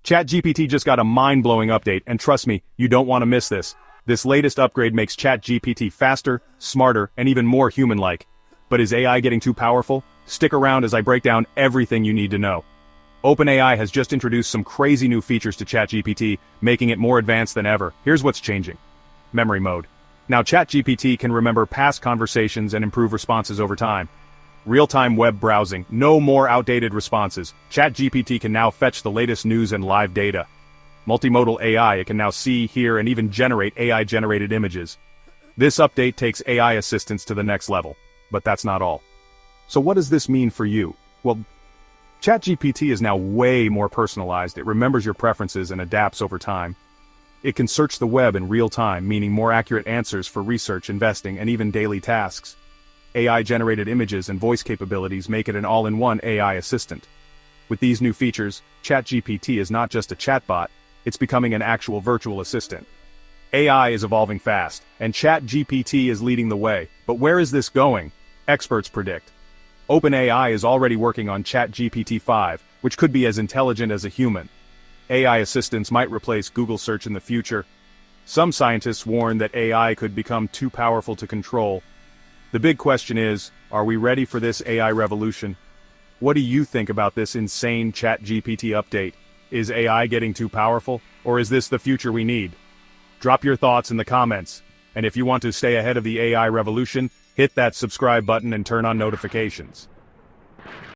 ChatGPT just got a mind-blowing update, and trust me, you don't want to miss this. This latest upgrade makes ChatGPT faster, smarter, and even more human-like. But is AI getting too powerful? Stick around as I break down everything you need to know. OpenAI has just introduced some crazy new features to ChatGPT, making it more advanced than ever. Here's what's changing. Memory mode. Now ChatGPT can remember past conversations and improve responses over time. Real-time web browsing, no more outdated responses. ChatGPT can now fetch the latest news and live data. Multimodal AI, it can now see, hear, and even generate AI-generated images. This update takes AI assistance to the next level. But that's not all. So what does this mean for you? Well, ChatGPT is now way more personalized. It remembers your preferences and adapts over time. It can search the web in real time, meaning more accurate answers for research, investing, and even daily tasks. AI-generated images and voice capabilities make it an all-in-one AI assistant. With these new features, ChatGPT is not just a chatbot, it's becoming an actual virtual assistant. AI is evolving fast, and ChatGPT is leading the way. But where is this going? Experts predict. OpenAI is already working on ChatGPT 5, which could be as intelligent as a human. AI assistants might replace Google search in the future. Some scientists warn that AI could become too powerful to control. The big question is, are we ready for this AI revolution? What do you think about this insane ChatGPT update? Is AI getting too powerful, or is this the future we need? Drop your thoughts in the comments, and if you want to stay ahead of the AI revolution, hit that subscribe button and turn on notifications.